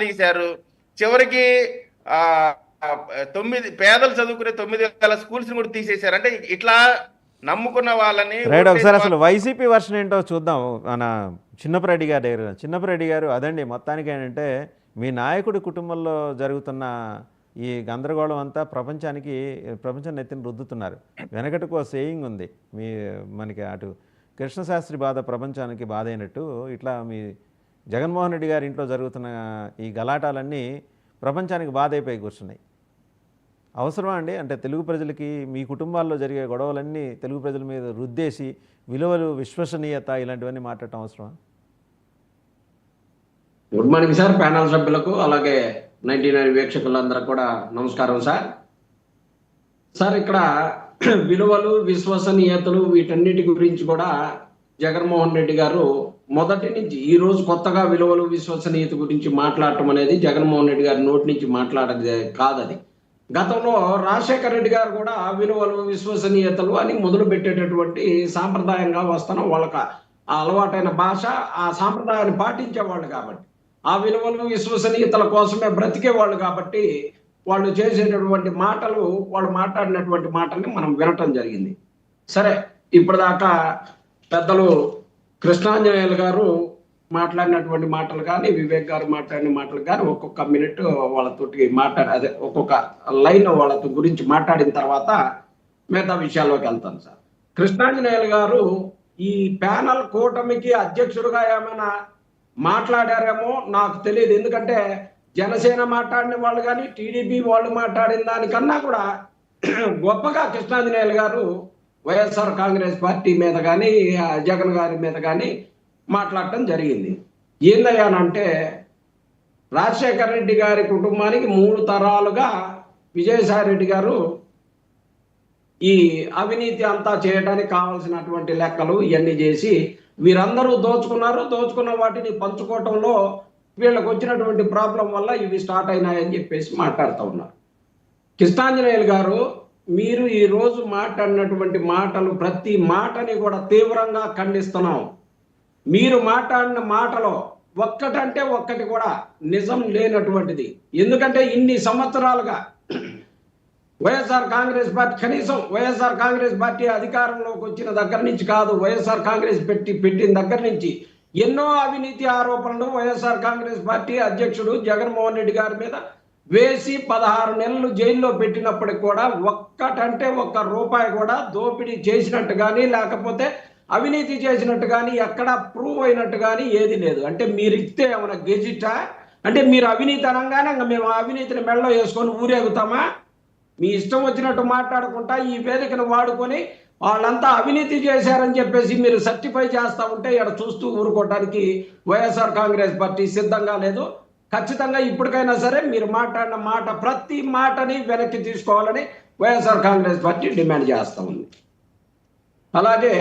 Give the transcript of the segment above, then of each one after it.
తీశారు. చివరికి ఆ 9 పేదలు చదువుకునే 9,000 స్కూల్స్ కూడా తీసేశారు. అంటే ఇట్లా నమ్ముకున్న వాళ్ళని రైట్. ఒకసారి అసలు వైసీపీ వర్షన్ ఏంటో చూద్దాం. మన చిన్నపరెడ్డి గారి దగ్గర. చిన్నపరెడ్డి గారు, అదండి మొత్తానికి ఏంటంటే మీ నాయకుడి కుటుంబంలో జరుగుతున్న ఈ గందరగోళం అంతా ప్రపంచం నెత్తిని రుద్దుతున్నారు. వెనకటికి ఒక సేయింగ్ ఉంది, మనకి అటు కృష్ణశాస్త్రి బాధ ప్రపంచానికి బాధ అయినట్టు ఇట్లా మీ జగన్మోహన్ రెడ్డి గారి ఇంట్లో జరుగుతున్న ఈ గలాటాలన్నీ ప్రపంచానికి బాధ అయిపోయి కూర్చున్నాయి. అవసరమా అండి? అంటే తెలుగు ప్రజలకి మీ కుటుంబాల్లో జరిగే గొడవలన్నీ తెలుగు ప్రజల మీద రుద్దేసి విలువలు, విశ్వసనీయత ఇలాంటివన్నీ మాట్లాడటం అవసరమా? గుడ్ మార్నింగ్ సార్, ప్యానల్ సభ్యులకు అలాగే 99 వీక్షకులందరూ కూడా నమస్కారం సార్. సార్, ఇక్కడ విలువలు, విశ్వసనీయతలు వీటన్నిటి గురించి కూడా జగన్మోహన్ రెడ్డి గారు మొదటి నుంచి ఈ రోజు కొత్తగా విలువలు, విశ్వసనీయత గురించి మాట్లాడటం అనేది జగన్మోహన్ రెడ్డి గారి నోటి నుంచి మాట్లాడేది కాదది. గతంలో రాజశేఖర రెడ్డి గారు కూడా విలువలు, విశ్వసనీయతలు అని మొదలు పెట్టేటటువంటి సాంప్రదాయంగా వస్తున్న వాళ్ళకి ఆ అలవాటైన భాష, ఆ సాంప్రదాయాన్ని పాటించేవాళ్ళు కాబట్టి, ఆ విలువలు, విశ్వసనీయతల కోసమే బ్రతికేవాళ్ళు కాబట్టి వాళ్ళు చేసేటటువంటి మాటలు, వాళ్ళు మాట్లాడినటువంటి మాటల్ని మనం వినటం జరిగింది. సరే, ఇప్పటిదాకా పెద్దలు కృష్ణాంజనేయులు గారు మాట్లాడినటువంటి మాటలు కానీ, వివేక్ గారు మాట్లాడిన మాటలు కానీ ఒక్కొక్క మినిట్ వాళ్ళతోటి అదే ఒక్కొక్క లైన్ వాళ్ళతో గురించి మాట్లాడిన తర్వాత మిగతా విషయాల్లోకి వెళ్తాను సార్. కృష్ణాంజనేయులు గారు ఈ ప్యానల్ కూటమికి అధ్యక్షుడుగా ఏమైనా మాట్లాడారేమో నాకు తెలియదు. ఎందుకంటే జనసేన మాట్లాడిన వాళ్ళు కానీ, టీడీపీ వాళ్ళు మాట్లాడిన దానికన్నా కూడా గొప్పగా కృష్ణాంజనేయులు గారు వైఎస్ఆర్ కాంగ్రెస్ పార్టీ మీద కానీ, జగన్ గారి మీద కానీ మాట్లాడటం జరిగింది. ఏందయ్యానంటే, రాజశేఖర రెడ్డి గారి కుటుంబానికి 3 తరాలుగా విజయసాయి రెడ్డి గారు ఈ అవినీతి అంతా చేయడానికి కావాల్సినటువంటి లెక్కలు ఇవన్నీ చేసి వీరందరూ దోచుకున్న వాటిని పంచుకోవటంలో వీళ్ళకి వచ్చినటువంటి ప్రాబ్లం వల్ల ఇవి స్టార్ట్ అయినాయని చెప్పేసి మాట్లాడుతూ ఉన్నారు. కృష్ణాంజనేయులు గారు, మీరు ఈ రోజు మాట్లాడినటువంటి మాటలు ప్రతి మాటని కూడా తీవ్రంగా ఖండిస్తున్నాం. మీరు మాట్లాడిన మాటలో ఒక్కటంటే ఒక్కటి కూడా నిజం లేనటువంటిది. ఎందుకంటే ఇన్ని సంవత్సరాలుగా వైఎస్ఆర్ కాంగ్రెస్ పార్టీ, కనీసం వైఎస్ఆర్ కాంగ్రెస్ పార్టీ అధికారంలోకి వచ్చిన దగ్గర నుంచి కాదు, వైఎస్ఆర్ కాంగ్రెస్ పెట్టిన దగ్గర నుంచి ఎన్నో అవినీతి ఆరోపణలు వైఎస్ఆర్ కాంగ్రెస్ పార్టీ అధ్యక్షుడు జగన్మోహన్ రెడ్డి గారి మీద వేసి 16 నెలలు జైల్లో పెట్టినప్పటికి కూడా ఒక్కటంటే ఒక్క రూపాయి కూడా దోపిడీ చేసినట్టు కానీ, లేకపోతే అవినీతి చేసినట్టు కానీ, ఎక్కడ ప్రూవ్ అయినట్టు కానీ ఏది లేదు. అంటే మీరు ఇస్తే ఏమైనా గెజిటా? అంటే మీరు అవినీతి అనగానే మేము అవినీతిని మెడలో వేసుకొని ఊరేగుతామా? మీ ఇష్టం వచ్చినట్టు మాట్లాడుకుంటా ఈ వేదికను వాడుకొని వాళ్ళంతా అవినీతి చేశారని చెప్పేసి మీరు సర్టిఫై చేస్తూ ఉంటే ఇక్కడ చూస్తూ ఊరుకోవడానికి వైఎస్ఆర్ కాంగ్రెస్ పార్టీ సిద్ధంగా లేదు. ఖచ్చితంగా ఇప్పటికైనా సరే మీరు మాట్లాడిన మాట ప్రతి మాటని వెనక్కి తీసుకోవాలని వైఎస్ఆర్ కాంగ్రెస్ పార్టీ డిమాండ్ చేస్తూ ఉంది. అలాగే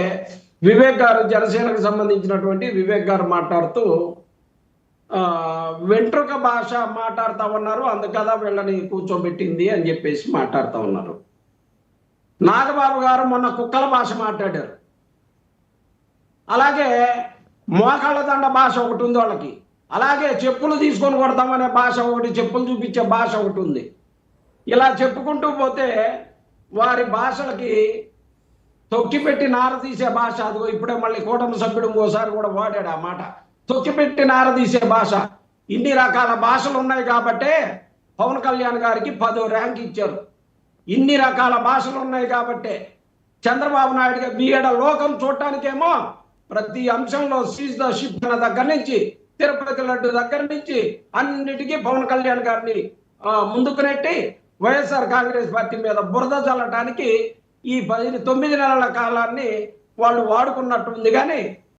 వివేక్ గారు, జనసేనకు సంబంధించినటువంటి వివేక్ గారు మాట్లాడుతూ వెంట్రుక భాష మాట్లాడుతూ ఉన్నారు, అందుకదా వీళ్ళని కూర్చోబెట్టింది అని చెప్పేసి మాట్లాడుతూ ఉన్నారు. నాగబాబు గారు మొన్న కుక్కల భాష మాట్లాడారు. అలాగే మోకాళ్ళ దండ భాష ఒకటి ఉంది వాళ్ళకి. అలాగే చెప్పులు తీసుకొని కొడతామనే భాష ఒకటి, చెప్పులు చూపించే భాష ఒకటి ఉంది. ఇలా చెప్పుకుంటూ పోతే వారి భాషలకి తొక్కిపెట్టి నార తీసే భాష. అదిగో ఇప్పుడే మళ్ళీ కూటమి సభ్యుడు ఇంకోసారి కూడా వాడాడు ఆ మాట, తొక్కిపెట్టి నార తీసే భాష. ఇన్ని రకాల భాషలు ఉన్నాయి కాబట్టే పవన్ కళ్యాణ్ గారికి 10వ ర్యాంక్ ఇచ్చారు. ఇన్ని రకాల భాషలు ఉన్నాయి కాబట్టే చంద్రబాబు నాయుడు గారు బీఎడ లోకం చూడటానికేమో ప్రతి అంశంలో సీజ్ ద షిప్ దగ్గర నుంచి, తిరుపతి లడ్డు దగ్గర నుంచి అన్నిటికీ పవన్ కళ్యాణ్ గారిని ముందుకు నెట్టి వైఎస్ఆర్ కాంగ్రెస్ పార్టీ మీద బురద చల్లటానికి ఈ 9 నెలల కాలాన్ని వాళ్ళు వాడుకున్నట్టుంది. కానీ